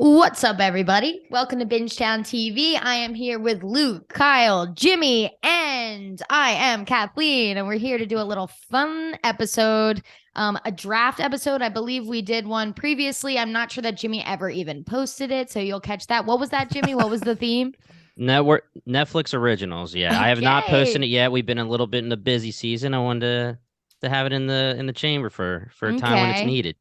What's up, everybody? Welcome to Bingetown TV. I am here with Luke, Kyle, Jimmy, and I am Kathleen, and we're here to do a little fun episode, a draft episode. I believe we did one previously. I'm not sure that Jimmy ever even posted it, so you'll catch that. What was that, Jimmy? What was the theme? Netflix originals. Yeah, I have not posted it yet. We've been a little bit in the busy season. I wanted to have it in the chamber for a time when it's needed.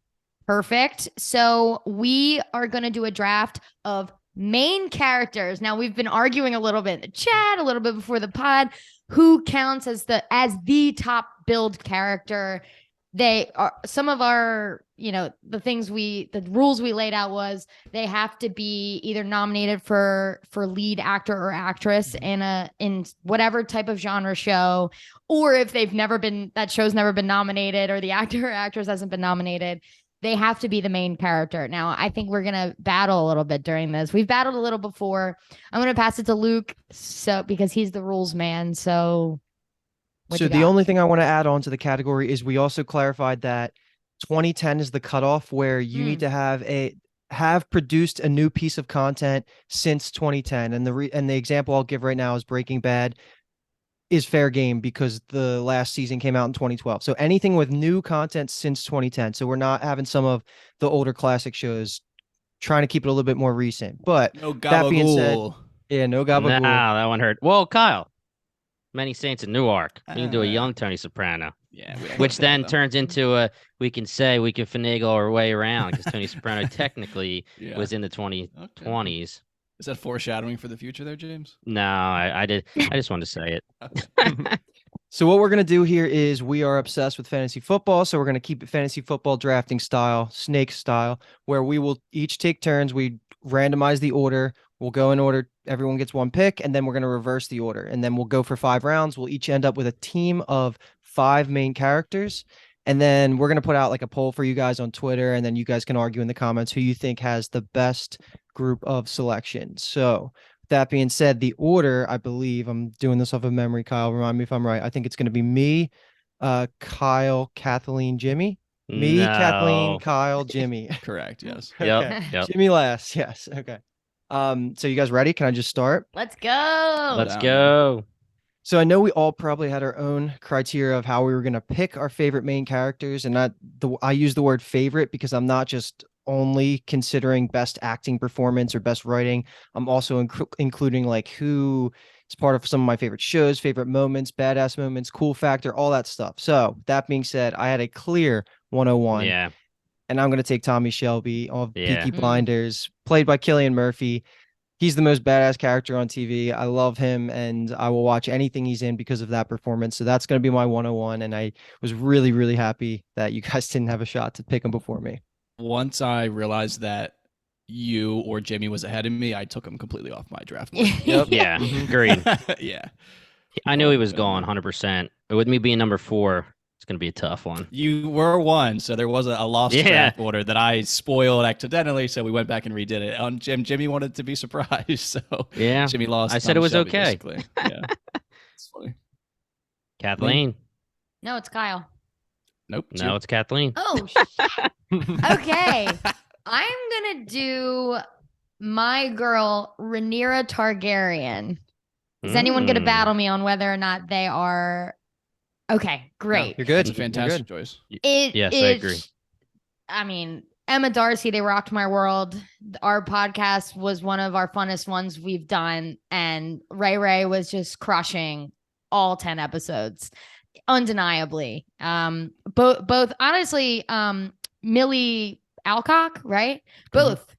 Perfect. So we are going to do a draft of main characters. Now, we've been arguing a little bit in the chat, a little bit before the pod, who counts as the top build character. They are some of our, the rules we laid out was they have to be either nominated for lead actor or actress in whatever type of genre show, or if that show's never been nominated or the actor or actress hasn't been nominated, they have to be the main character. Now, I think we're going to battle a little bit during this. We've battled a little before. I'm going to pass it to Luke because he's the rules man. So the only thing I want to add on to the category is we also clarified that 2010 is the cutoff where you need to have produced a new piece of content since 2010. And the example I'll give right now is Breaking Bad is fair game because the last season came out in 2012. So anything with new content since 2010. So we're not having some of the older classic shows, trying to keep it a little bit more recent. But no that being said, no gabagool. Nah, that one hurt. Well, Kyle, Many Saints in Newark. You can do a young Tony Soprano. Yeah, which then turns into we can finagle our way around because Tony Soprano technically was in the 2020s. Okay. Is that foreshadowing for the future there, James? No, I did. I just wanted to say it. So what we're going to do here is we are obsessed with fantasy football. So we're going to keep it fantasy football drafting style, snake style, where we will each take turns. We randomize the order. We'll go in order. Everyone gets one pick, and then we're going to reverse the order. And then we'll go for 5 rounds. We'll each end up with a team of 5 main characters. And then we're going to put out like a poll for you guys on Twitter. And then you guys can argue in the comments who you think has the best group of selections. So that being said, the order, I believe, I'm doing this off of memory, Kyle, remind me if I'm right. I think it's going to be me, Kyle, Kathleen, Jimmy. Me, Kathleen, Kyle, Jimmy. Correct, yes. Okay. Yep. Jimmy last, yes. Okay. So you guys ready? Can I just start? Let's go. Let's go. So I know we all probably had our own criteria of how we were going to pick our favorite main characters. And I use the word favorite because I'm not just only considering best acting performance or best writing. I'm also including like who is part of some of my favorite shows, favorite moments, badass moments, cool factor, all that stuff. So that being said, I had a clear 101. Yeah. And I'm going to take Tommy Shelby of Peaky Blinders, played by Cillian Murphy. He's the most badass character on TV. I love him, and I will watch anything he's in because of that performance. So that's going to be my 101, and I was really, really happy that you guys didn't have a shot to pick him before me. Once I realized that you or Jimmy was ahead of me, I took him completely off my draft board. Yep. Yeah, agreed. Yeah. I knew he was gone 100%. With me being number 4, it's going to be a tough one. You were 1, so there was a lost draft order that I spoiled accidentally, so we went back and redid it. On Jimmy wanted to be surprised, so Jimmy lost. I said it was Shelby, okay. Basically. Yeah, it's funny. Kathleen. No, it's Kyle. Nope. No, it's Kathleen. Oh, shit. Okay. I'm going to do my girl, Rhaenyra Targaryen. Is anyone going to battle me on whether or not they are... Okay, great. No, you're good. That's a fantastic choice. Yes, I agree. I mean, Emma Darcy, they rocked my world. Our podcast was one of our funnest ones we've done. And Ray was just crushing all 10 episodes, undeniably. Both honestly, Millie Alcock, right? Both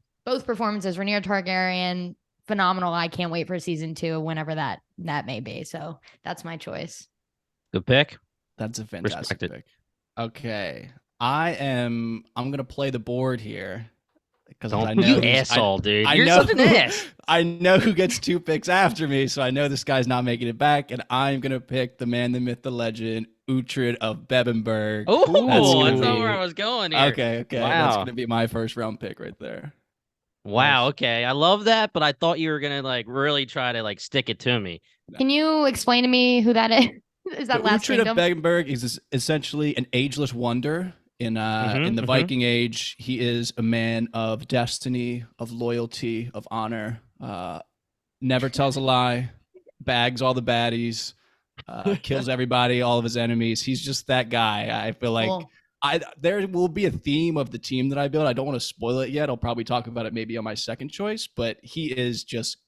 performances. Rhaenyra Targaryen, phenomenal. I can't wait for season 2, whenever that may be. So that's my choice. Good pick. That's a fantastic pick. Okay. I'm gonna play the board here because I know you asshole, dude. You're know, such an ass. I know who gets 2 picks after me, so I know this guy's not making it back, and I'm gonna pick the man, the myth, the legend, Uhtred of Bebbanburg. Oh, that's not where I was going here. Okay. Wow. That's gonna be my first round pick right there. Wow. Okay, I love that, but I thought you were gonna really try to stick it to me. Can you explain to me who that is? Is that last Uhtred kingdom? of Bebbanburg is essentially an ageless wonder in the Viking age. He is a man of destiny, of loyalty, of honor. Never tells a lie, bags all the baddies, kills everybody, all of his enemies. He's just that guy. I feel like there will be a theme of the team that I build. I don't want to spoil it yet. I'll probably talk about it maybe on my second choice, but he is just,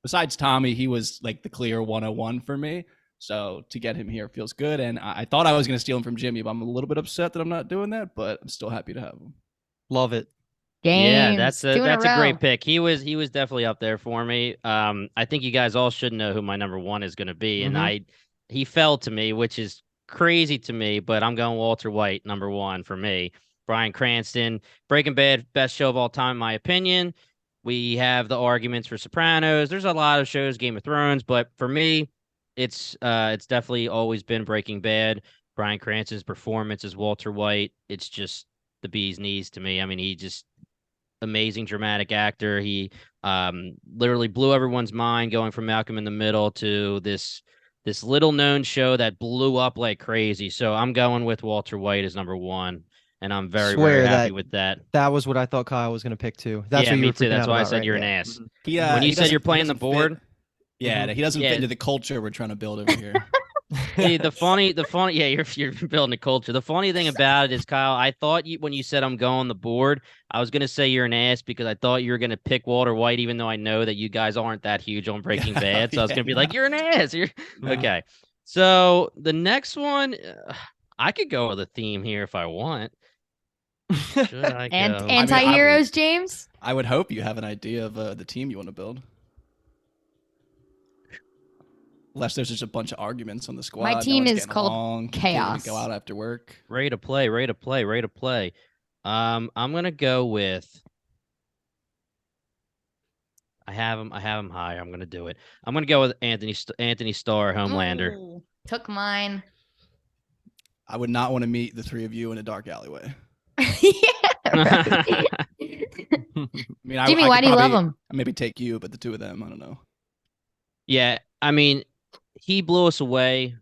besides Tommy, he was like the clear 101 for me. So to get him here feels good. And I thought I was going to steal him from Jimmy, but I'm a little bit upset that I'm not doing that, but I'm still happy to have him. Love it. Yeah, that's a great pick. He was definitely up there for me. I think you guys all should know who my number one is going to be, and he fell to me, which is crazy to me, but I'm going Walter White, number one for me. Bryan Cranston, Breaking Bad, best show of all time, in my opinion. We have the arguments for Sopranos. There's a lot of shows, Game of Thrones, but for me, it's definitely always been Breaking Bad. Bryan Cranston's performance as Walter White, it's just the bee's knees to me. I mean, he just amazing dramatic actor. He literally blew everyone's mind going from Malcolm in the Middle to this little known show that blew up like crazy. So I'm going with Walter White as number one, and I'm very happy with that. That was what I thought Kyle was going to pick too. That's what you me were too. That's why I about, said right? you're an ass. When you said you're playing the board, he doesn't fit into the culture we're trying to build over here. See, the funny, you're building a culture. The funny thing about it is, Kyle, I thought when you said I'm going the board, I was gonna say you're an ass because I thought you were gonna pick Walter White, even though I know that you guys aren't that huge on Breaking Bad. So I was gonna be like, you're an ass. Okay. So the next one, I could go with a theme here if I want. Should I go? And anti-heroes, James? I would hope you have an idea of the team you want to build. Unless there's just a bunch of arguments on the squad. My team is called Chaos. Go out after work. Ready to play. I'm gonna go with. I have him high. I'm gonna do it. I'm gonna go with Anthony Starr, Homelander. Ooh, took mine. I would not want to meet the three of you in a dark alleyway. Right. Jimmy, why do you love him? Maybe take you, but the two of them, I don't know. Yeah, I mean, he blew us away.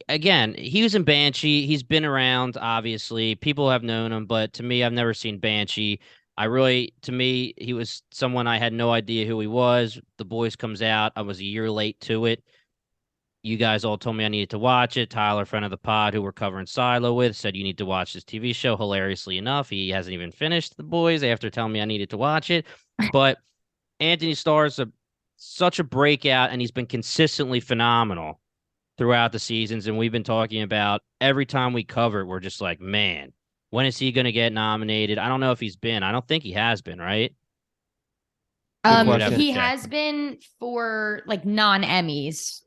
Again, he was in Banshee. He's been around, obviously. People have known him, but to me, I've never seen Banshee. To me, he was someone I had no idea who he was. The Boys comes out. I was a year late to it. You guys all told me I needed to watch it. Tyler, friend of the pod, who we're covering Silo with, said you need to watch this TV show. Hilariously enough, he hasn't even finished The Boys after telling me I needed to watch it. But Anthony Starr is such a breakout, and he's been consistently phenomenal throughout the seasons. And we've been talking about every time we cover it, we're just like, man, when is he going to get nominated? I don't know if he's been. I don't think he has been, right? He has been for like non-Emmys,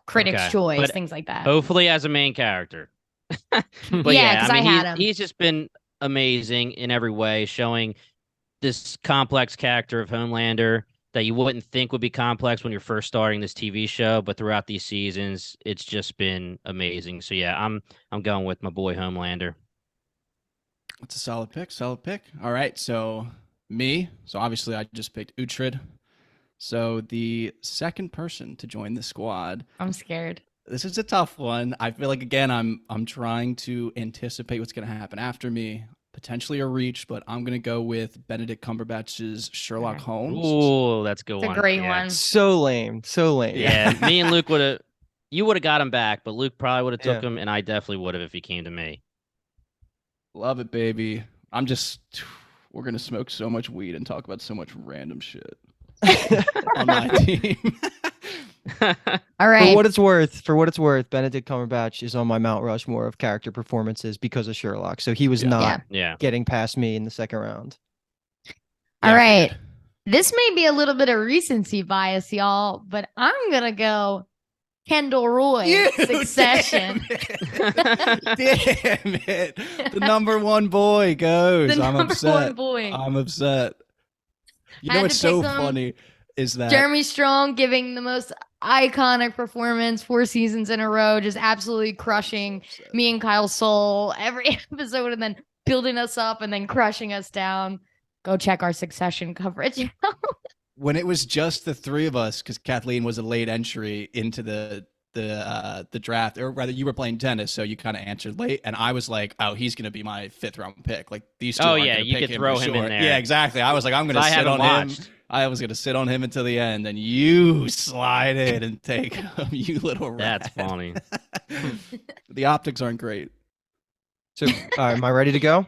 Critics' Choice, but things like that. Hopefully as a main character. But yeah, I had him. He's just been amazing in every way, showing this complex character of Homelander that you wouldn't think would be complex when you're first starting this TV show, but throughout these seasons, it's just been amazing. So yeah, I'm going with my boy Homelander. That's a solid pick. All right, so obviously I just picked Uhtred. So the second person to join the squad. I'm scared. This is a tough one. I feel like, again, I'm trying to anticipate what's going to happen after me. Potentially a reach, but I'm going to go with Benedict Cumberbatch's Sherlock Holmes. Ooh, that's a good one. It's a great one. So lame. Yeah, me and Luke would have got him back, but Luke probably would have took him, and I definitely would have if he came to me. Love it, baby. We're going to smoke so much weed and talk about so much random shit on my team. All right. For what it's worth, Benedict Cumberbatch is on my Mount Rushmore of character performances because of Sherlock. So he was not getting past me in the second round. All right. This may be a little bit of recency bias, y'all, but I'm going to go Kendall Roy, Succession. Damn it. The number one boy goes. I'm upset. I'm upset. You know what's so funny is that Jeremy Strong giving the most iconic performance 4 seasons in a row, just absolutely crushing me and Kyle's soul every episode and then building us up and then crushing us down. Go check our Succession coverage. When it was just the three of us, because Kathleen was a late entry into the draft, or rather, you were playing tennis, so you kind of answered late, and I was like, oh, he's gonna be my 5th round pick. Like these two. Oh aren't yeah, gonna you pick could throw him in there. Yeah, exactly. I was like, I'm gonna sit on him. I was gonna sit on him until the end, and you slide in and take him, you little rat. That's funny. The optics aren't great. So, am I ready to go?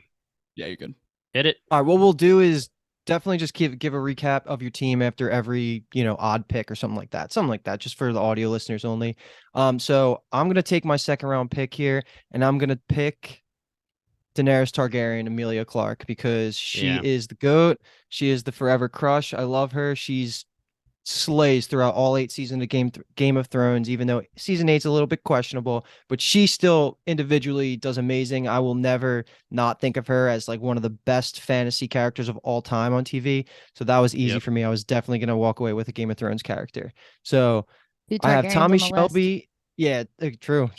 Yeah, you're good. Hit it. All right. What we'll do is definitely just give a recap of your team after every, odd pick or something like that. Something like that, just for the audio listeners only. So I'm gonna take my 2nd round pick here, and I'm gonna pick Daenerys Targaryen, Emilia Clarke, because she is the GOAT. She is the forever crush. I love her. She's slays throughout all 8 seasons of Game of Thrones, even though season 8's a little bit questionable, but she still individually does amazing. I will never not think of her as like one of the best fantasy characters of all time on TV. So that was easy for me. I was definitely going to walk away with a Game of Thrones character. So I have Tommy Shelby. Yeah, true.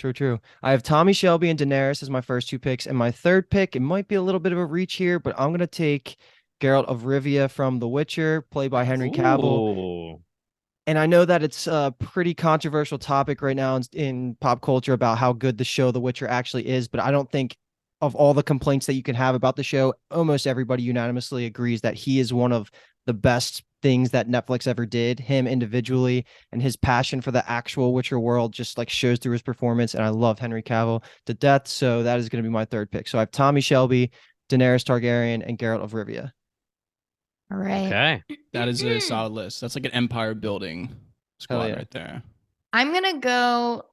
I have Tommy Shelby and Daenerys as my first 2 picks, and my 3rd pick, it might be a little bit of a reach here, but I'm going to take Geralt of Rivia from The Witcher, played by Henry Cavill. And I know that it's a pretty controversial topic right now in pop culture about how good the show The Witcher actually is, but I don't think, of all the complaints that you can have about the show, almost everybody unanimously agrees that he is one of the best things that Netflix ever did. Him individually, and his passion for the actual Witcher world just like shows through his performance, and I love Henry Cavill to death, so that is going to be my 3rd pick. So I have Tommy Shelby, Daenerys Targaryen, and Geralt of Rivia. All right. Okay. That is a solid list. That's like an empire building squad right there. I'm going to go.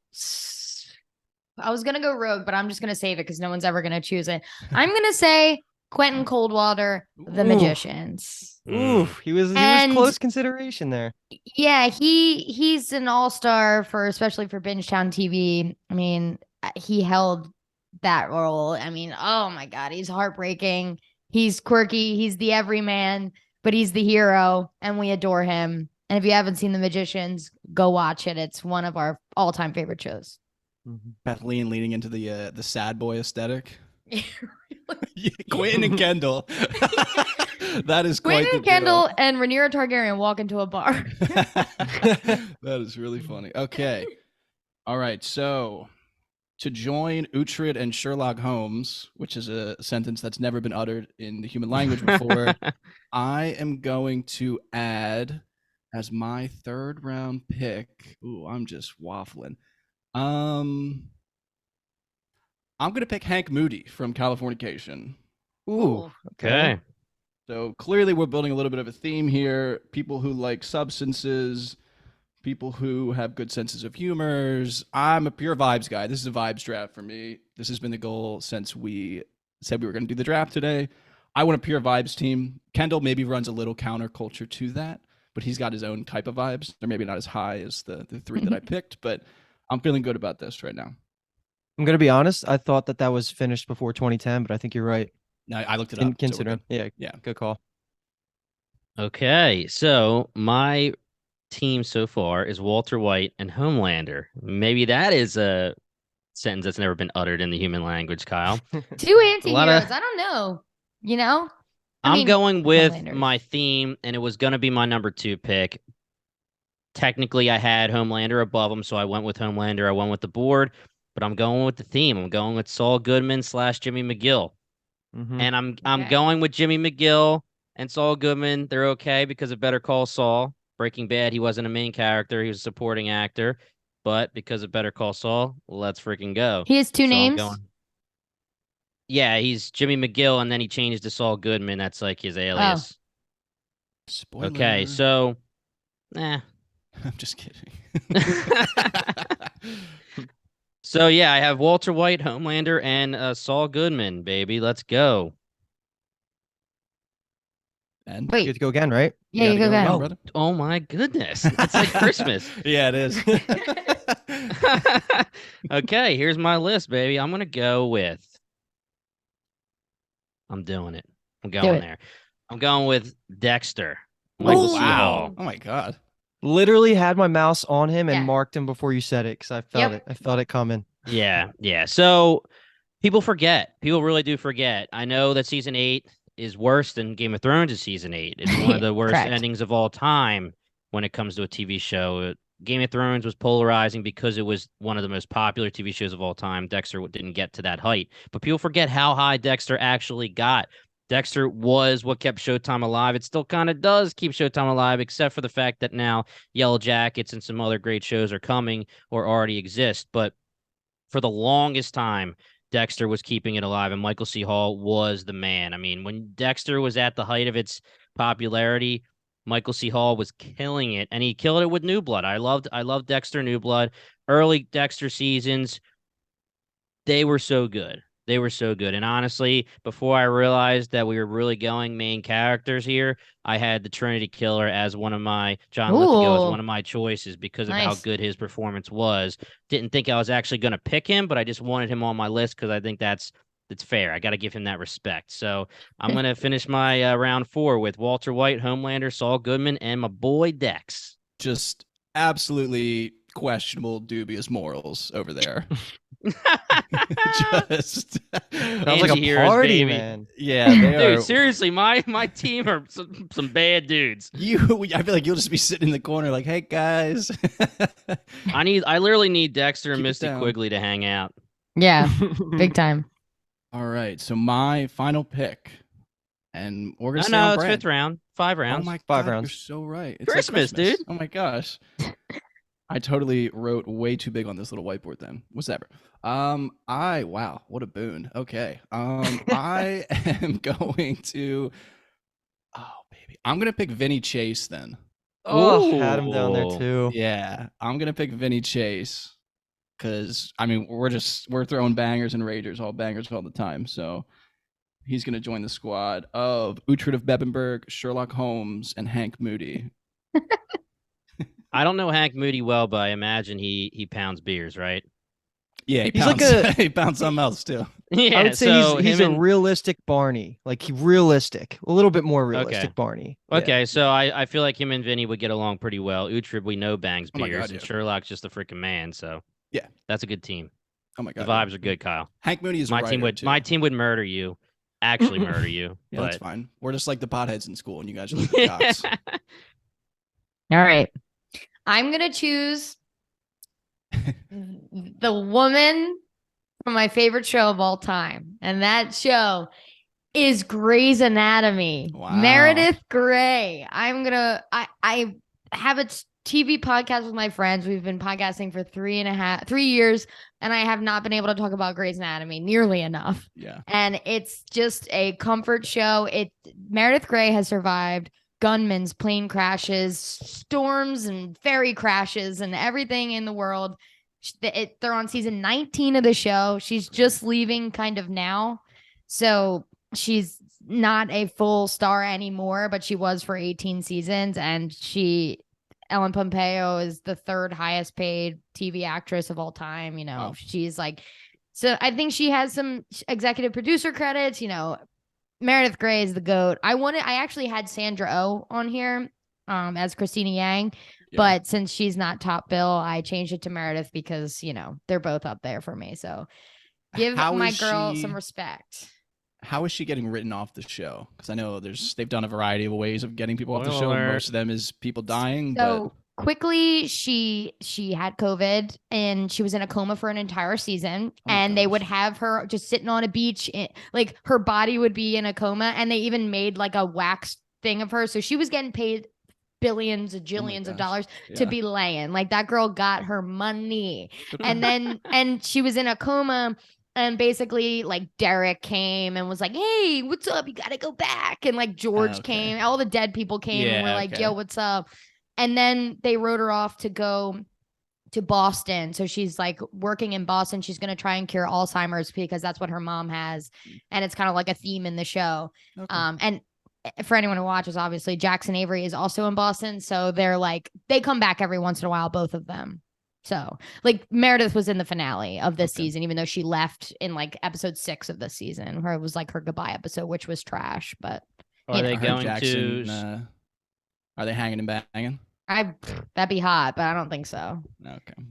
I was going to go Rogue, but I'm just going to save it because no one's ever going to choose it. I'm going to say Quentin Coldwater, The Magicians. Ooh, he was close consideration there. Yeah, he's an all-star especially for Bingetown TV. I mean, he held that role. I mean, oh my God, he's heartbreaking. He's quirky. He's the everyman, but he's the hero, and we adore him. And if you haven't seen The Magicians, go watch it. It's one of our all-time favorite shows. Kathleen leaning into the sad boy aesthetic. Quentin and Kendall. That is quite Quentin and Kendall and Rhaenyra Targaryen walk into a bar. That is really funny. Okay. All right. So to join Uhtred and Sherlock Holmes, which is a sentence that's never been uttered in the human language before, I am going to add as my 3rd round pick. Ooh, I'm just waffling. I'm going to pick Hank Moody from Californication. Ooh, okay. So clearly we're building a little bit of a theme here. People who like substances, people who have good senses of humors. I'm a pure vibes guy. This is a vibes draft for me. This has been the goal since we said we were going to do the draft today. I want a pure vibes team. Kendall maybe runs a little counterculture to that, but he's got his own type of vibes. They're maybe not as high as the 3 that I picked, but I'm feeling good about this right now. I'm going to be honest. I thought that was finished before 2010, but I think you're right. No, I looked it up. Consider. So yeah. Good call. Okay. So my team so far is Walter White and Homelander. Maybe that is a sentence that's never been uttered in the human language, Kyle. 2 anti-heroes. I don't know. I'm going with my theme, and it was going to be my number 2 pick. Technically, I had Homelander above him, so I went with Homelander. I went with the board, but I'm going with the theme. I'm going with Saul Goodman / Jimmy McGill. And I'm going with Jimmy McGill and Saul Goodman. They're okay because of Better Call Saul. Breaking Bad, he wasn't a main character. He was a supporting actor. But because of Better Call Saul, let's freaking go. He has 2 names? Yeah, he's Jimmy McGill, and then he changed to Saul Goodman. That's like his alias. Spoiler. Okay, so, I'm just kidding. So, yeah, I have Walter White, Homelander, and Saul Goodman, baby. Let's go. And you have to go again, right? Yeah, you go again. Oh, my goodness. It's like Christmas. Yeah, it is. Okay, here's my list, baby. I'm going to go with... I'm doing it. I'm going there. I'm going with Dexter. Wow. Oh, my God. Literally had my mouse on him and marked him before you said it because I felt it. I felt it coming. Yeah. So people forget. People really do forget. I know that season 8 is worse than Game of Thrones' season 8. It's one of the worst endings of all time when it comes to a TV show. Game of Thrones was polarizing because it was one of the most popular TV shows of all time. Dexter didn't get to that height, but people forget how high Dexter actually got. Dexter was what kept Showtime alive. It still kind of does keep Showtime alive, except for the fact that now Yellow Jackets and some other great shows are coming or already exist. But for the longest time, Dexter was keeping it alive, and Michael C. Hall was the man. I mean, when Dexter was at the height of its popularity, Michael C. Hall was killing it, and he killed it with New Blood. I loved Dexter New Blood. Early Dexter seasons, they were so good. They were so good. And honestly, before I realized that we were really going main characters here, I had the Trinity Killer as one of my John Lithgow as one of my choices because of how good his performance was. Didn't think I was actually going to pick him, but I just wanted him on my list because I think that's fair. I got to give him that respect. So I'm going to finish my round 4 with Walter White, Homelander, Saul Goodman, and my boy Dex. Just absolutely questionable, dubious morals over there. Just sounds like a party, man. Yeah, they dude. Seriously, my team are some bad dudes. I feel like you'll just be sitting in the corner, like, "Hey guys." I literally need Dexter and Misty Quigley to hang out. Yeah, big time. All right, so my final pick, and we're gonna no, it's 5th round, 5 rounds. Oh my 5 God, rounds. You're so right. It's Christmas, dude. Oh my gosh. I totally wrote way too big on this little whiteboard then. Whatever. Wow, what a boon. Okay. I am going to I'm gonna pick Vinny Chase then. Oh, had him down there too. Yeah, I'm gonna pick Vinny Chase because I mean we're throwing bangers and ragers, all bangers all the time. So he's gonna join the squad of Uhtred of Bebbanburg, Sherlock Holmes, and Hank Moody. I don't know Hank Moody well, but I imagine he pounds beers, right? Yeah, he pounds something else too. Yeah, I would say he's a realistic Barney, like a little bit more realistic Barney. Okay, yeah. So I feel like him and Vinny would get along pretty well. Uhtred, we know, bangs beers, and Sherlock's just a freaking man. So yeah, that's a good team. Oh my God, the vibes are good, Kyle. Hank Moody is my team would murder you, actually murder you. Yeah, that's fine. We're just like the potheads in school, and you guys are like the jocks. All right. I'm going to choose the woman from my favorite show of all time. And that show is Grey's Anatomy. Wow. Meredith Grey. I have a TV podcast with my friends. We've been podcasting for 3 years, and I have not been able to talk about Grey's Anatomy nearly enough. Yeah. And it's just a comfort show. Meredith Grey has survived gunmen's plane crashes, storms, and ferry crashes, and everything in the world. They're on season 19 of the show. She's just leaving kind of now. So she's not a full star anymore, but she was for 18 seasons. And Ellen Pompeo is the 3rd highest paid TV actress of all time. You know, wow. She's like, so I think she has some executive producer credits, you know. Meredith Grey is the GOAT. I actually had Sandra Oh on here as Christina Yang, but since she's not top bill, I changed it to Meredith because, you know, they're both up there for me. So give my girl some respect. How is she getting written off the show? Because I know they've done a variety of ways of getting people off the show, and most of them is people dying. So quickly, she had COVID and she was in a coma for an entire season. They would have her just sitting on a beach, like her body would be in a coma, and they even made like a wax thing of her. So she was getting paid billions of jillions of dollars to be laying. Like that girl got her money. And she was in a coma. And basically, like, Derek came and was like, "Hey, what's up? You got to go back." And, like, George came. All the dead people came and were like, "Yo, what's up?" And then they wrote her off to go to Boston. So she's, like, working in Boston. She's going to try and cure Alzheimer's because that's what her mom has. And it's kind of like a theme in the show. Okay. And for anyone who watches, obviously, Jackson Avery is also in Boston. So they're, like, they come back every once in a while, both of them. So, like, Meredith was in the finale of this season, even though she left in, like, episode 6 of this season, where it was, like, her goodbye episode, which was trash. But are they going Jackson, to? Are they hanging and banging? That'd be hot, but I don't think so. Okay.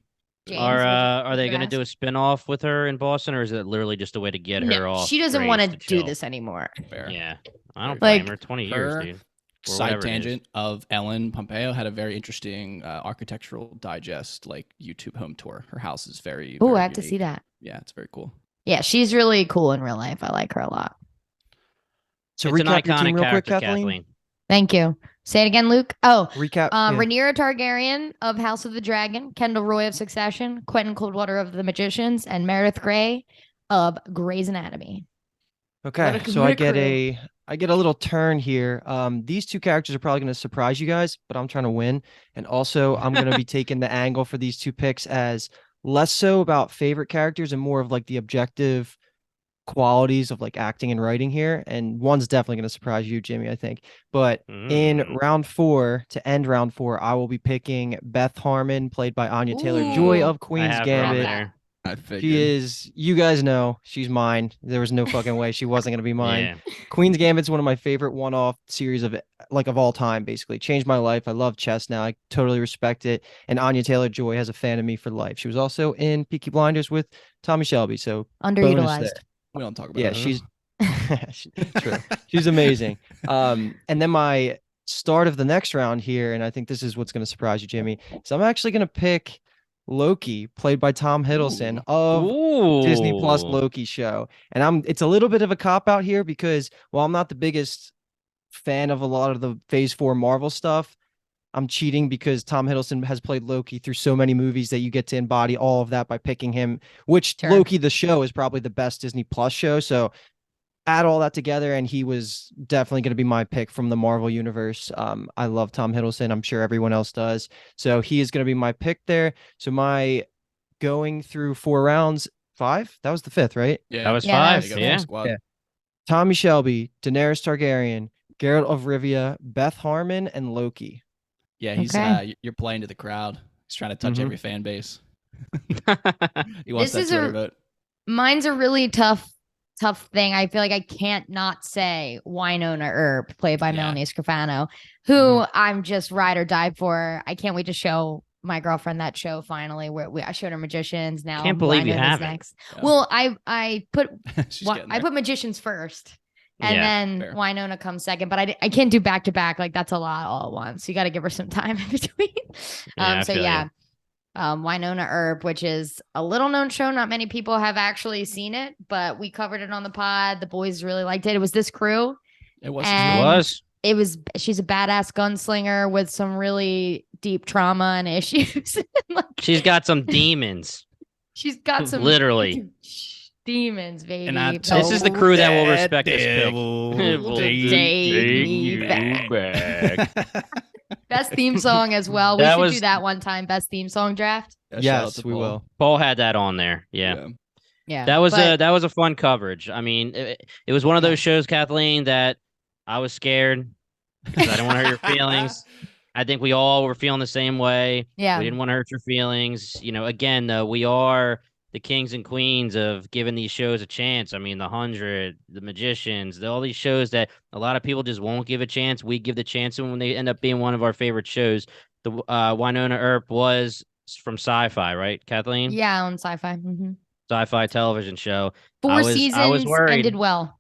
James, are they going to do a spinoff with her in Boston, or is it literally just a way to get her off? She doesn't want to do this anymore. Fair. Yeah, I don't blame her. 20 years, dude. side tangent of Ellen Pompeo had a very interesting architectural digest, like YouTube home tour. Her house is very, Oh, very I have to unique. see that. Yeah, it's very cool. Yeah, she's really cool in real life. I like her a lot. So it's recap an your team iconic real quick, character, Kathleen. Thank you. Say it again, Luke. Oh, Recap. Yeah. Rhaenyra Targaryen of House of the Dragon, Kendall Roy of Succession, Quentin Coldwater of The Magicians, and Meredith Grey of Grey's Anatomy. Okay, so I get a little turn here. These two characters are probably going to surprise you guys, but I'm trying to win. And also, I'm going to be taking the angle for these two picks as less so about favorite characters and more of like the objective qualities of like acting and writing here. And one's definitely going to surprise you, Jimmy, I think. But in round 4, to end round 4, I will be picking Beth Harmon, played by Anya Taylor-Joy of Queen's Gambit. I figured. She is, you guys know, she's mine. There was no fucking way she wasn't going to be mine. Yeah. Queen's Gambit's one of my favorite one-off series of all time, basically. Changed my life. I love chess now. I totally respect it. And Anya Taylor-Joy has a fan of me for life. She was also in Peaky Blinders with Tommy Shelby, so underutilized. We don't talk about that. She's true. She's amazing. And then my start of the next round here, and I think this is what's going to surprise you, Jimmy. So I'm actually going to pick Loki, played by Tom Hiddleston of Disney Plus Loki show. And it's a little bit of a cop out here because while I'm not the biggest fan of a lot of the Phase 4 Marvel stuff, I'm cheating because Tom Hiddleston has played Loki through so many movies that you get to embody all of that by picking him, which Loki, the show, is probably the best Disney Plus show. So add all that together, and he was definitely going to be my pick from the Marvel universe. I love Tom Hiddleston. I'm sure everyone else does. So he is going to be my pick there. So my going through 4 rounds, 5? That was the 5th, right? Yeah, that was 5. Yeah. Tommy Shelby, Daenerys Targaryen, Geralt of Rivia, Beth Harmon, and Loki. Yeah, he's you're playing to the crowd. He's trying to touch every fan base. He wants that Twitter vote. Mine's a really tough thing. I feel like I can't not say Winona Earp, played by Melanie Scrofano, who I'm just ride or die for. I can't wait to show my girlfriend that show finally. Where I showed her Magicians. Now can't believe you haven't. Next. Yeah. Well, I put Magicians first. And then Winona comes second, but I can't do back to back. Like that's a lot all at once. You got to give her some time in between. Winona Earp, which is a little known show. Not many people have actually seen it, but we covered it on the pod. The boys really liked it. It was this crew. It was. She's a badass gunslinger with some really deep trauma and issues. She's got some demons. She's got some literally. Demons, baby. And this is the crew that will respect this pick. Will take me back. Best theme song as well. We should do that one time. Best theme song draft. Yes, we will. Paul had that on there. Yeah. That was a fun coverage. I mean, it was one of those shows, Kathleen, that I was scared because I didn't want to hurt your feelings. I think we all were feeling the same way. Yeah. We didn't want to hurt your feelings. You know, again, though, we are the kings and queens of giving these shows a chance. I mean, The 100, The Magicians, all these shows that a lot of people just won't give a chance. We give the chance, and when they end up being one of our favorite shows, the Winona Earp was from Sci-Fi, right, Kathleen? Yeah, on Sci-Fi. Mm-hmm. Sci-Fi television show. 4 seasons. I was worried. And did well.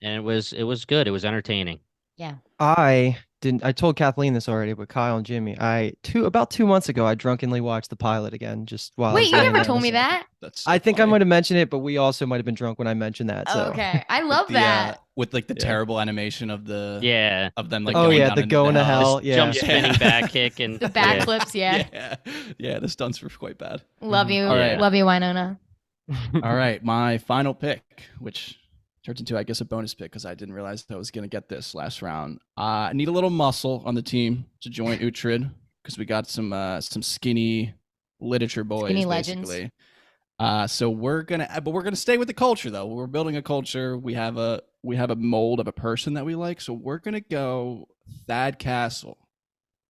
And it was good. It was entertaining. Yeah. I told Kathleen this already, but Kyle and Jimmy, about 2 months ago, I drunkenly watched the pilot again just while. Wait, you never told me that. I think I might have mentioned it, but we also might have been drunk when I mentioned that. So. Okay, I love that. With like the terrible animation of the of them like going to hell, jump spinning back kick and the backflips, yeah, the stunts were quite bad. Love you, love you, Winona. All right, my final pick, which turns into, I guess, a bonus pick because I didn't realize I was going to get this last round. I need a little muscle on the team to join Uhtred because we got some skinny literature boys, skinny basically. So we're gonna stay with the culture though. We're building a culture. We have a mold of a person that we like. So we're gonna go Thad Castle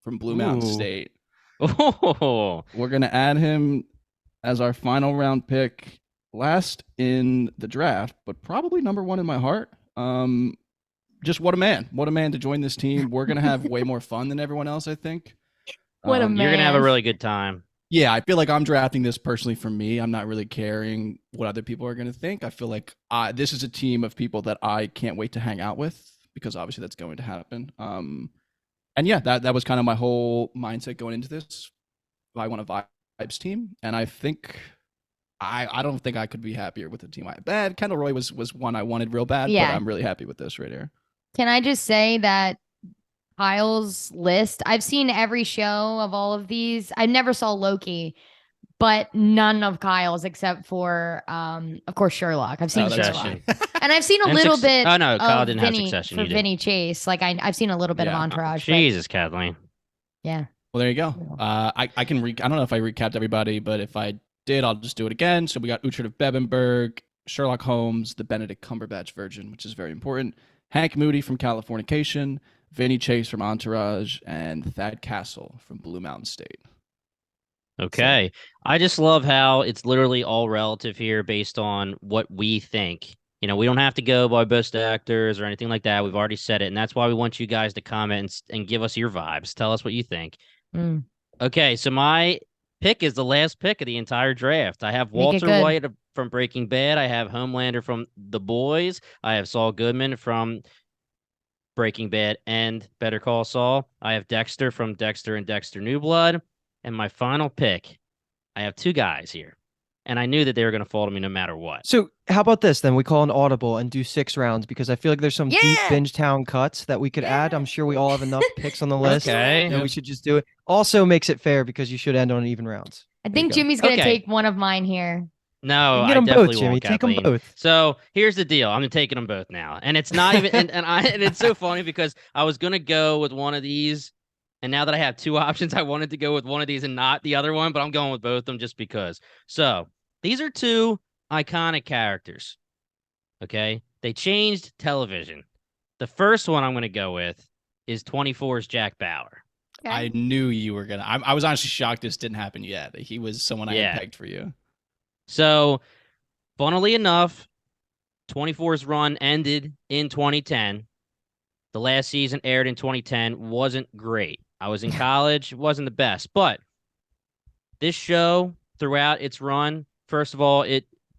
from Blue Mountain State. Oh, we're gonna add him as our final round pick. Last in the draft, but probably number 1 in my heart. Just what a man to join this team. We're gonna have way more fun than everyone else, I think. What a man. You're gonna have a really good time. Yeah, I feel like I'm drafting this personally for me. I'm not really caring what other people are gonna think. I feel like this is a team of people that I can't wait to hang out with because obviously that's going to happen. And yeah, that was kind of my whole mindset going into this. I want a vibes team, and I think I don't think I could be happier with the team I had. Kendall Roy was one I wanted real bad, but I'm really happy with this right here. Can I just say that Kyle's list, I've seen every show of all of these. I never saw Loki, but none of Kyle's except for of course Sherlock. I've seen Sherlock. And I've seen a little bit Kyle of didn't Vinny, have Succession for Vinny Chase. Like I've seen a little bit of Entourage. Jesus, Kathleen. Yeah. Well, there you go. I can I don't know if I recapped everybody, but if I did, I'll just do it again. So we got Uhtred of Bebenberg, Sherlock Holmes, the Benedict Cumberbatch virgin, which is very important, Hank Moody from Californication, Vinny Chase from Entourage, and Thad Castle from Blue Mountain State. Okay. So, I just love how it's literally all relative here based on what we think. You know, we don't have to go by best actors or anything like that. We've already said it. And that's why we want you guys to comment and give us your vibes. Tell us what you think. Okay. So my pick is the last pick of the entire draft. I have Walter White from Breaking Bad. I have Homelander from The Boys. I have Saul Goodman from Breaking Bad and Better Call Saul. I have Dexter from Dexter and Dexter New Blood. And my final pick, I have two guys here. And I knew that they were going to fall to me no matter what. So how about this then? We call an audible and do 6 rounds because I feel like there's some deep binge town cuts that we could add. I'm sure we all have enough picks on the list. Okay. And we should just do it. Also makes it fair because you should end on even rounds. I think Jimmy's going to take one of mine here. No, I definitely won't, Jimmy. Take them both. So here's the deal. I'm taking them both now. And it's not even, and it's so funny because I was going to go with one of these. And now that I have 2 options, I wanted to go with one of these and not the other one, but I'm going with both of them just because. So these are 2 iconic characters. Okay. They changed television. The first one I'm going to go with is 24's Jack Bauer. Okay. I knew you were going to. I was honestly shocked this didn't happen yet. He was someone I had pegged for you. So, funnily enough, 24's run ended in 2010. The last season aired in 2010. Wasn't great. I was in college. Wasn't the best. But this show, throughout its run, first of all,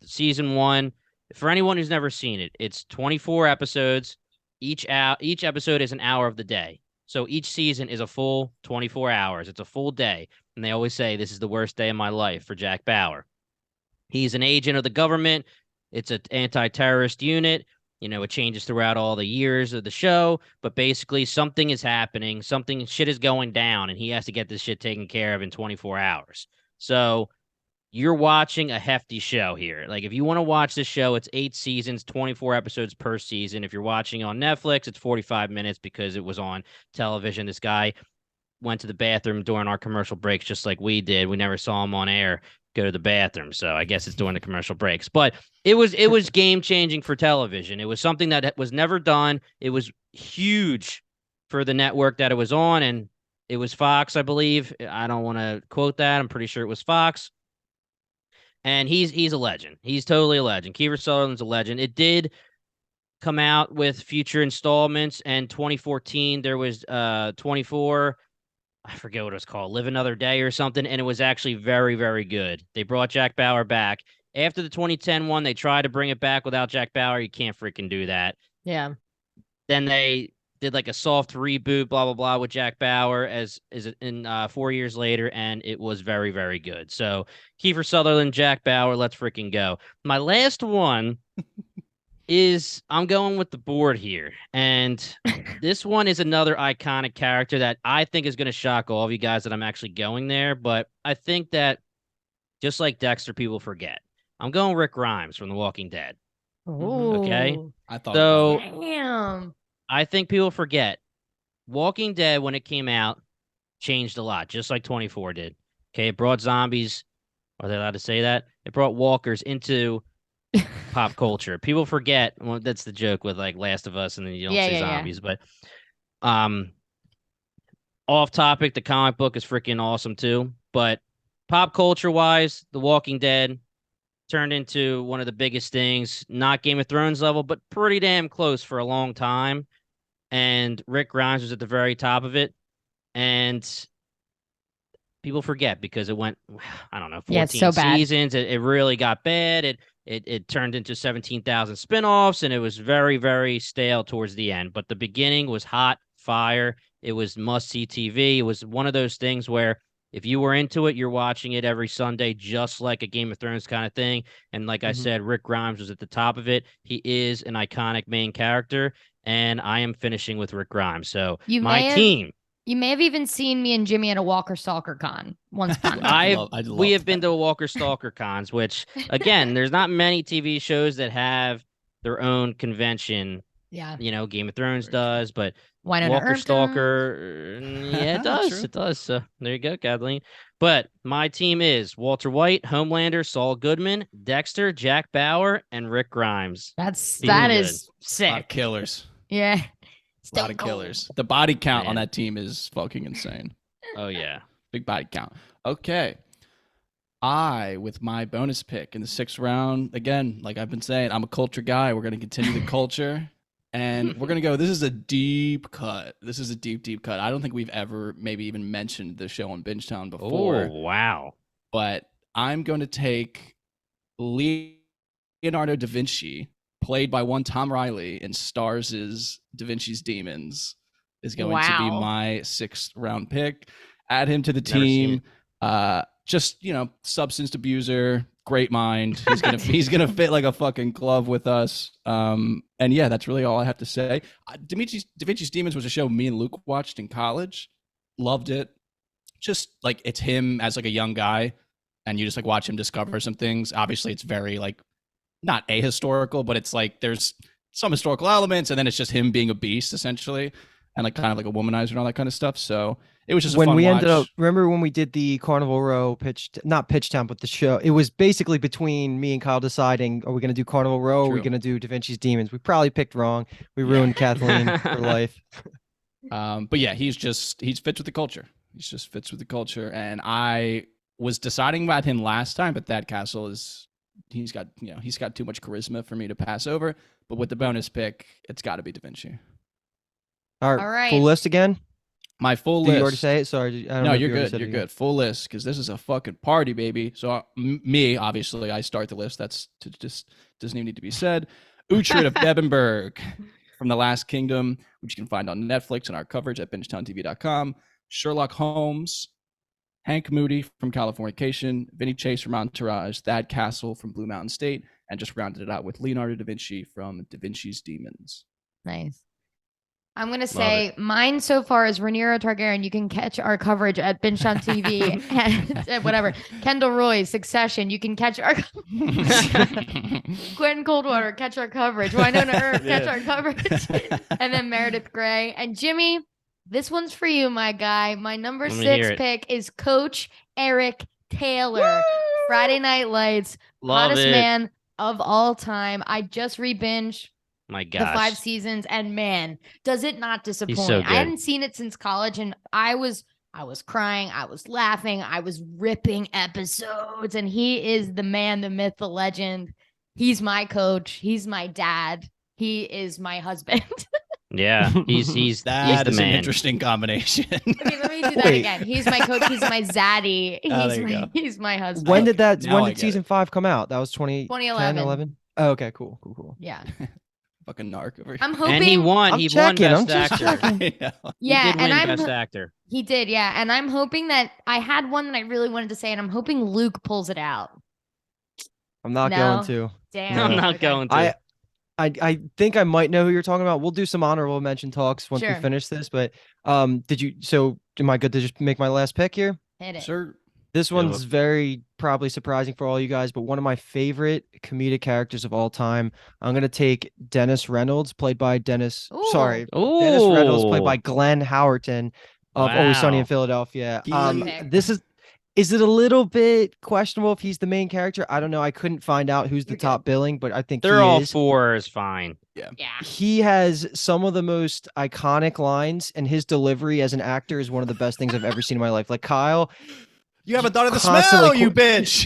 season 1, for anyone who's never seen it, it's 24 episodes. Each episode is an hour of the day. So each season is a full 24 hours. It's a full day. And they always say, this is the worst day of my life for Jack Bauer. He's an agent of the government. It's an anti-terrorist unit. You know, it changes throughout all the years of the show, but basically something is happening. Shit is going down, and he has to get this shit taken care of in 24 hours. So you're watching a hefty show here. Like, if you want to watch this show, it's 8 seasons, 24 episodes per season. If you're watching on Netflix, it's 45 minutes because it was on television. This guy went to the bathroom during our commercial breaks just like we did. We never saw him on air go to the bathroom, so I guess it's during the commercial breaks. But it was game changing for television. It was something that was never done. It was huge for the network that it was on, and it was Fox, I believe. I don't want to quote that. I'm pretty sure it was Fox. And he's a legend. He's totally a legend. Kiefer Sutherland's a legend. It did come out with future installments, and 2014 there was 24. I forget what it was called, Live Another Day or something, and it was actually very, very good. They brought Jack Bauer back. After the 2010 one, they tried to bring it back without Jack Bauer. You can't freaking do that. Yeah. Then they did like a soft reboot, blah, blah, blah, with Jack Bauer as in 4 years later, and it was very, very good. So Kiefer Sutherland, Jack Bauer, let's freaking go. My last one is I'm going with the board here. And this one is another iconic character that I think is going to shock all of you guys that I'm actually going there. But I think that just like Dexter, people forget. I'm going Rick Grimes from The Walking Dead. Oh, okay. I thought so. Damn. I think people forget. Walking Dead, when it came out, changed a lot, just like 24 did. Okay, it brought zombies. Are they allowed to say that? It brought walkers into pop culture. People forget. Well, that's the joke with like Last of Us, and then you don't say zombies. But off topic, the comic book is freaking awesome too. But pop culture wise, The Walking Dead turned into one of the biggest things. Not Game of Thrones level, but pretty damn close for a long time. And Rick Grimes was at the very top of it. And people forget because it went, I don't know, 14 seasons. It really got bad. It turned into 17,000 spinoffs, and it was very, very stale towards the end. But the beginning was hot fire. It was must-see TV. It was one of those things where if you were into it, you're watching it every Sunday, just like a Game of Thrones kind of thing. And like I said, Rick Grimes was at the top of it. He is an iconic main character, and I am finishing with Rick Grimes. So my team. You may have even seen me and Jimmy at a Walker Stalker con once upon a time. We have been to Walker Stalker cons, which again, there's not many TV shows that have their own convention. Yeah. Game of Thrones does, but Walker Stalker, yeah, it does. It does. So there you go, Kathleen. But my team is Walter White, Homelander, Saul Goodman, Dexter, Jack Bauer, and Rick Grimes. That is sick. A lot of killers. Yeah. A lot of killers. The body count on that team is fucking insane. Oh, yeah. Big body count. Okay. With my bonus pick in the 6th round, again, like I've been saying, I'm a culture guy. We're going to continue the culture. And we're going to go, this is a deep cut. This is a deep, deep cut. I don't think we've ever maybe even mentioned the show on Bingetown before. Oh, wow. But I'm going to take Leonardo da Vinci, played by one Tom Riley in Stars' Da Vinci's Demons, is going to be my 6th round pick. Add him to the team. Just, substance abuser, great mind. He's gonna fit like a fucking glove with us. And yeah, that's really all I have to say. Da Vinci's Demons was a show me and Luke watched in college. Loved it. Just like it's him as like a young guy, and you just like watch him discover some things. Obviously, it's very like not ahistorical, but it's like there's some historical elements, and then it's just him being a beast essentially, and like kind of like a womanizer and all that kind of stuff. So it was just a fun watch. Ended up, remember when we did the Carnival Row not Pitchtown, but the show, it was basically between me and Kyle deciding, are we going to do Carnival Row or are we going to do Da Vinci's Demons? We probably picked wrong. We ruined Kathleen for life. But yeah, he fits with the culture. He just fits with the culture. And I was deciding about him last time, but Thad Castle he's got too much charisma for me to pass over. But with the bonus pick, it's got to be Da Vinci. All right. Full list again? My full list. Did you already say it? Sorry. No, you're good. You're good. Full list, because this is a fucking party, baby. So me, obviously, I start the list. That's just doesn't even need to be said. Uhtred of Debenberg from The Last Kingdom, which you can find on Netflix and our coverage at bingetowntv.com. Sherlock Holmes, Hank Moody from Californication, Vinny Chase from Entourage, Thad Castle from Blue Mountain State, and just rounded it out with Leonardo da Vinci from Da Vinci's Demons. Nice. I'm going to say mine so far is Rhaenyra Targaryen. You can catch our coverage at Bingetown TV and whatever. Kendall Roy, Succession. You can catch our Gwen Coldwater, catch our coverage. Wynonna Earp, catch our coverage. And then Meredith Grey. And Jimmy, this one's for you, my guy. My number 6 pick is Coach Eric Taylor. Woo! Friday Night Lights. Hottest man of all time. I just re-binged my gosh, the 5 seasons, and man, does it not disappoint. So I hadn't seen it since college, and I was crying, I was laughing, I was ripping episodes, and he is the man, the myth, the legend. He's my coach, he's my dad, he is my husband. Yeah, he's the man. An interesting combination. Okay, let me do that again. He's my coach, he's my zaddy, he's my husband. When did season 5 come out? That was 2011. Oh, okay, cool. Yeah. Fucking narc over here. I'm hoping, and he won. He won Best Actor. Yeah, he did win Best Actor. He did, yeah. And I'm hoping that I had one that I really wanted to say, and I'm hoping Luke pulls it out. I'm not going to. Damn. I'm not going to. I think I might know who you're talking about. We'll do some honorable mention talks once we finish this. But am I good to just make my last pick here? Hit it. Sure. This one's very probably surprising for all you guys, but one of my favorite comedic characters of all time. I'm going to take Dennis Reynolds, played by Dennis Reynolds, played by Glenn Howerton of Always Sunny in Philadelphia. Is it a little bit questionable if he's the main character? I don't know. I couldn't find out who's the top billing, but I think they're all 4 is fine. Yeah. He has some of the most iconic lines, and his delivery as an actor is one of the best things I've ever seen in my life. Like Kyle, you haven't thought of the smell, you bitch.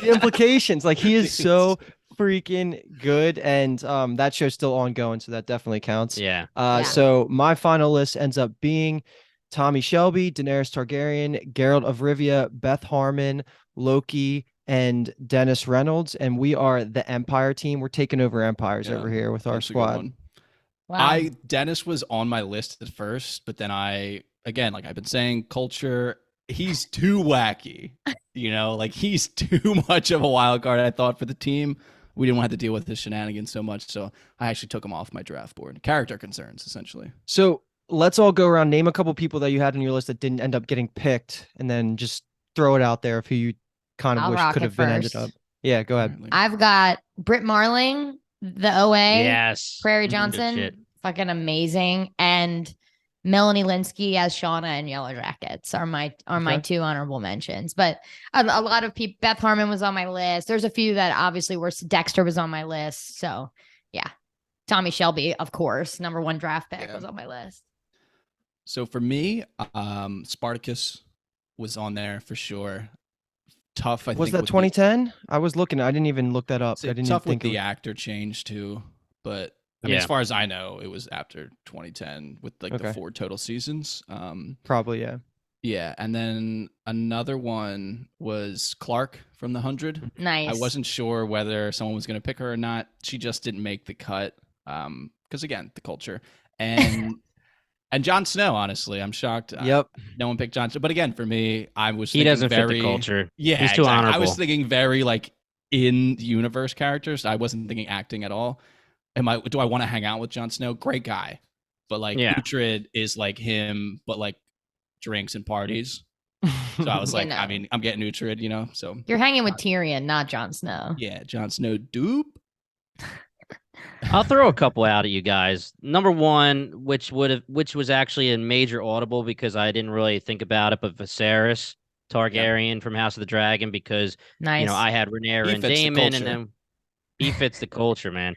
The implications, like he is so freaking good, and that show's still ongoing, so that definitely counts. Yeah. So my final list ends up being Tommy Shelby, Daenerys Targaryen, Geralt of Rivia, Beth Harmon, Loki, and Dennis Reynolds, and we are the Empire team. We're taking over empires over here with our squad. Wow. Dennis was on my list at first, but then again, like I've been saying, culture, he's too wacky. Like he's too much of a wild card, I thought, for the team. We didn't want to have to deal with his shenanigans so much, so I actually took him off my draft board. Character concerns, essentially. So let's all go around, name a couple people that you had on your list that didn't end up getting picked, and then just throw it out there of who you kind of wish could have been ended up. Yeah, go ahead. I've got Britt Marling, the OA. Yes. Prairie Johnson, fucking amazing. And Melanie Linsky as Shauna in Yellow Jackets are my two honorable mentions. But a lot of people, Beth Harmon was on my list. There's a few that obviously were, Dexter was on my list. So yeah, Tommy Shelby, of course, #1 draft pick was on my list. So for me, Spartacus was on there for sure. Tough, I think. Was that 2010? I was looking. I didn't even look that up. I didn't tough even think with the actor change too, but I mean, as far as I know, it was after 2010 with like the 4 total seasons. Probably, yeah. Yeah, and then another one was Clark from The 100. Nice. I wasn't sure whether someone was going to pick her or not. She just didn't make the cut because, again, the culture. And and Jon Snow, honestly, I'm shocked. Yep. No one picked Jon Snow. But again, for me, I was he doesn't fit the culture. Yeah, he's too honorable. I was thinking very like in universe characters. I wasn't thinking acting at all. Do I want to hang out with Jon Snow? Great guy. But like Uhtred is like him, but like drinks and parties. So I was like, I mean, I'm getting Uhtred, so. You're hanging with Tyrion, not Jon Snow. Yeah, Jon Snow dupe. I'll throw a couple out at you guys. #1, which was actually a major audible because I didn't really think about it, but Viserys Targaryen from House of the Dragon, because I had Rhaenyra and Daemon, and then he fits the culture, man.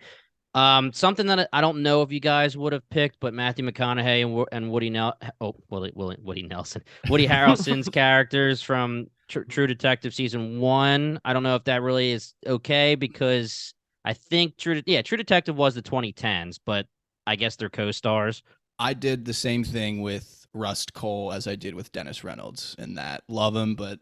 Something that I don't know if you guys would have picked, but Matthew McConaughey and Woody Nelson, Woody Harrelson's characters from True Detective season 1. I don't know if that really is okay because I think True Detective was the 2010s, but I guess they're co-stars. I did the same thing with Rust Cole as I did with Dennis Reynolds in that. Love him, but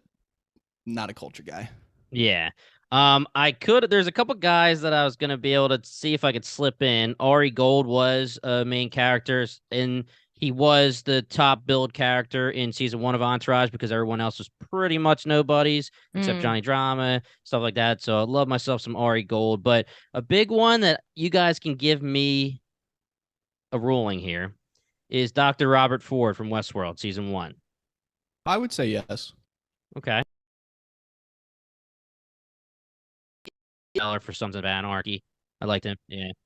not a culture guy. Yeah. There's a couple guys that I was going to be able to see if I could slip in. Ari Gold was a main character, and he was the top billed character in season 1 of Entourage because everyone else was pretty much nobodies except Johnny Drama, stuff like that. So I love myself some Ari Gold, but a big one that you guys can give me a ruling here is Dr. Robert Ford from Westworld season 1. I would say yes. Okay. For Sons of Anarchy. I liked him.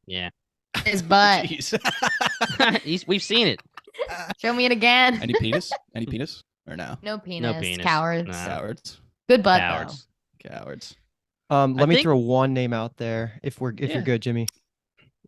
Yeah. His butt. We've seen it. Show me it again. Any penis? Any penis? Or no? No penis. No penis. Cowards. No. Cowards. Good butt, Cowards. Cowards. Let me throw one name out there if you're good, Jimmy.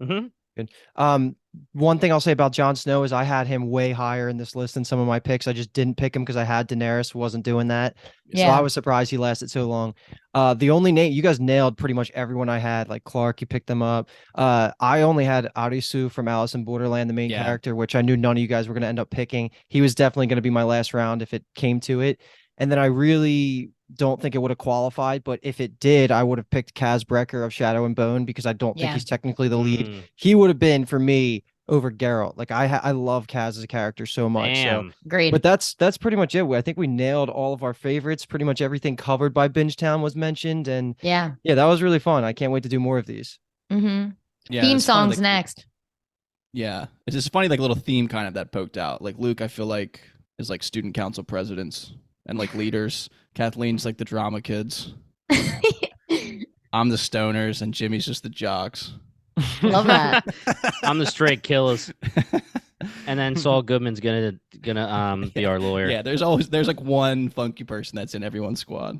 Mm-hmm. Good. One thing I'll say about Jon Snow is I had him way higher in this list than some of my picks. I just didn't pick him because I had Daenerys, wasn't doing that. Yeah. So I was surprised he lasted so long. The only name you guys nailed pretty much everyone I had, like Clark, you picked them up. I only had Arisu from Alice in Borderland, the main character, which I knew none of you guys were going to end up picking. He was definitely going to be my last round if it came to it. And then I really don't think it would have qualified, but if it did, I would have picked Kaz Brekker of Shadow and Bone because I don't think he's technically the lead. He would have been for me over Geralt. Like I love Kaz as a character so much. Damn. So great. But that's pretty much it. I think we nailed all of our favorites. Pretty much everything covered by Bingetown was mentioned, and yeah, that was really fun. I can't wait to do more of these. Mm-hmm. Yeah, theme songs funny, next. Yeah, it's just funny, like little theme kind of that poked out. Like Luke, I feel like is like student council presidents and like leaders. Kathleen's like the drama kids. I'm the stoners, and Jimmy's just the jocks. Love that. I'm the straight killers. And then Saul Goodman's gonna be our lawyer. Yeah, there's like one funky person that's in everyone's squad.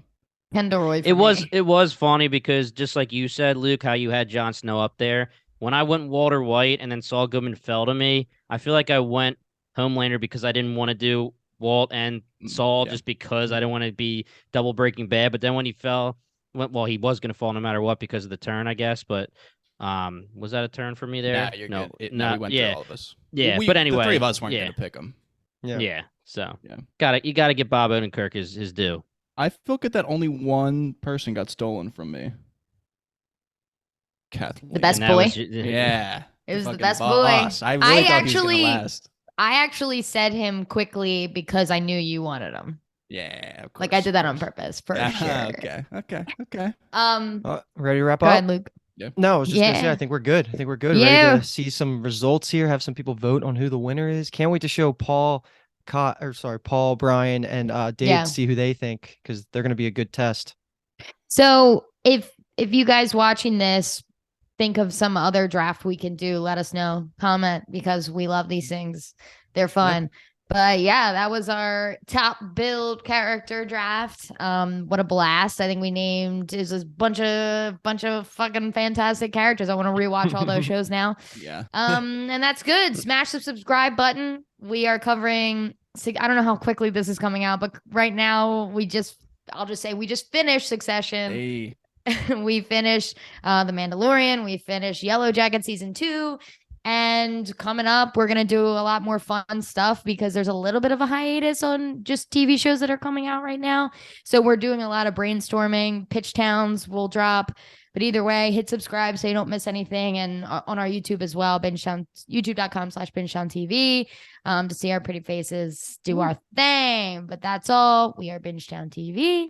Pendleroy. It was funny because just like you said, Luke, how you had Jon Snow up there. When I went Walter White and then Saul Goodman fell to me, I feel like I went Homelander because I didn't want to do Walt and Saul just because I didn't want to be double Breaking Bad. But then when he fell, he was going to fall no matter what because of the turn, I guess. But was that a turn for me there? Nah, you're good. We went through all of us. Yeah, but anyway, the three of us weren't going to pick him. Yeah. So you got to give Bob Odenkirk his due. I feel good that only one person got stolen from me. Kathleen. The best boy. Yeah. It was the Fucking best boy. boss. I really thought he was gonna last. I actually said him quickly because I knew you wanted him. Yeah, of course, like I did that on purpose for sure. Okay. Ready to wrap Go up? ahead, Luke. Yeah. No, I was just gonna say I think we're good. Yeah. Ready to see some results here. Have some people vote on who the winner is. Can't wait to show Paul, Brian, and Dave to see who they think, because they're gonna be a good test. So if you guys watching this think of some other draft we can do, let us know. Comment, because we love these things. They're fun. Yeah. But yeah, that was our top build character draft. What a blast. I think we named is a bunch of fucking fantastic characters. I want to rewatch all those shows now. Yeah. And that's good. Smash the subscribe button. We are covering, I don't know how quickly this is coming out, but right now I'll just say we just finished Succession. Hey. We finished The Mandalorian. We finished Yellow Jacket season 2. And coming up, we're going to do a lot more fun stuff because there's a little bit of a hiatus on just TV shows that are coming out right now. So we're doing a lot of brainstorming. Pitch Towns will drop. But either way, hit subscribe so you don't miss anything. And on our YouTube as well, youtube.com/BingeTownTV to see our pretty faces do our thing. But that's all. We are Bingetown TV.